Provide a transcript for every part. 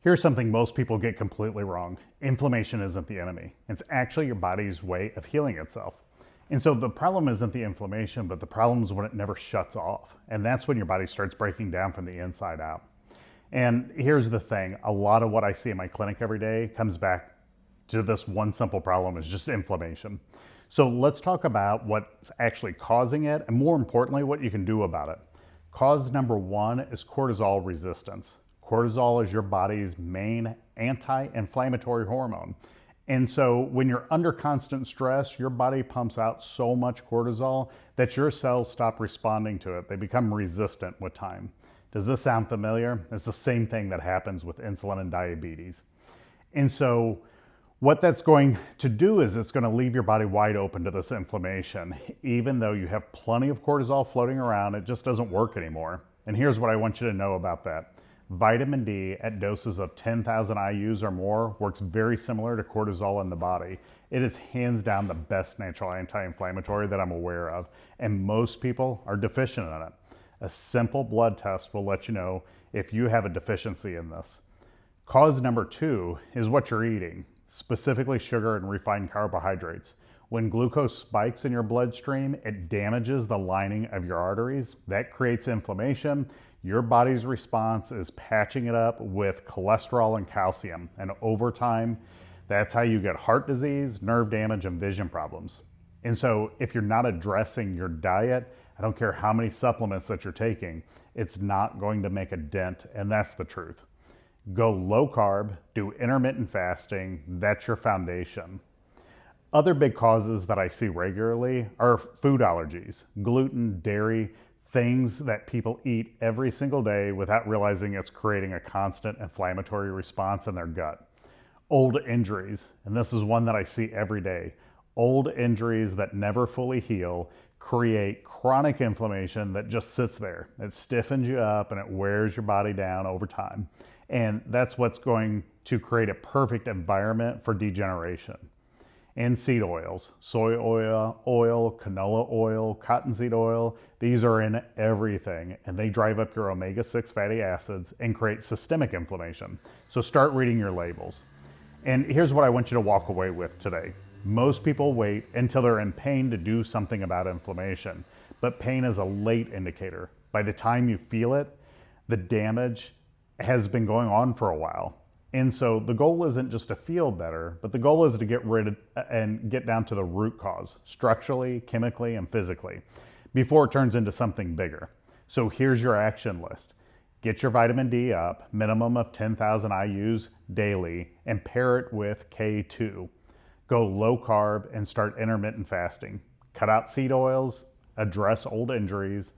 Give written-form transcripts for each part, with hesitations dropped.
Here's something most people get completely wrong. Inflammation isn't the enemy. It's actually your body's way of healing itself. And so the problem isn't the inflammation, but the problem is when it never shuts off. And that's when your body starts breaking down from the inside out. And here's the thing, a lot of what I see in my clinic every day comes back to this one simple problem, is just inflammation. So let's talk about what's actually causing it, and more importantly, what you can do about it. Cause number one is cortisol resistance. Cortisol is your body's main anti-inflammatory hormone. And so when you're under constant stress, your body pumps out so much cortisol that your cells stop responding to it. They become resistant with time. Does this sound familiar? It's the same thing that happens with insulin and diabetes. And so what that's going to do is it's going to leave your body wide open to this inflammation. Even though you have plenty of cortisol floating around, it just doesn't work anymore. And here's what I want you to know about that. Vitamin D at doses of 10,000 IUs or more works very similar to cortisol in the body. It is hands down the best natural anti-inflammatory that I'm aware of, and most people are deficient in it. A simple blood test will let you know if you have a deficiency in this. Cause number two is what you're eating, specifically sugar and refined carbohydrates. When glucose spikes in your bloodstream, it damages the lining of your arteries. That creates inflammation. Your body's response is patching it up with cholesterol and calcium. And over time, that's how you get heart disease, nerve damage, and vision problems. And so if you're not addressing your diet, I don't care how many supplements that you're taking, it's not going to make a dent, and that's the truth. Go low carb, do intermittent fasting, that's your foundation. Other big causes that I see regularly are food allergies, gluten, dairy, things that people eat every single day without realizing it's creating a constant inflammatory response in their gut. Old injuries, and this is one that I see every day. Old injuries that never fully heal create chronic inflammation that just sits there. It stiffens you up and it wears your body down over time. And that's what's going to create a perfect environment for degeneration. And seed oils, soy oil, canola oil, cottonseed oil, these are in everything, and they drive up your omega-6 fatty acids and create systemic inflammation. So start reading your labels. And here's what I want you to walk away with today. Most people wait until they're in pain to do something about inflammation, but pain is a late indicator. By the time you feel it, the damage has been going on for a while. And so the goal isn't just to feel better, but the goal is to get rid of and get down to the root cause, structurally, chemically, and physically, before it turns into something bigger. So here's your action list. Get your vitamin D up, minimum of 10,000 IUs daily, and pair it with K2. Go low carb and start intermittent fasting. Cut out seed oils, address old injuries.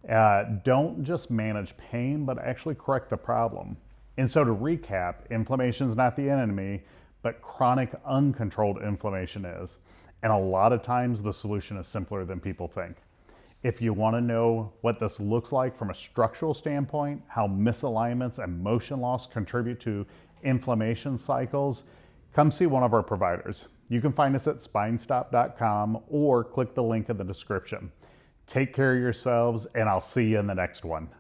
Don't just manage pain, but actually correct the problem. And so to recap, inflammation is not the enemy, but chronic uncontrolled inflammation is. And a lot of times the solution is simpler than people think. If you want to know what this looks like from a structural standpoint, how misalignments and motion loss contribute to inflammation cycles, come see one of our providers. You can find us at spinestop.com or click the link in the description. Take care of yourselves, and I'll see you in the next one.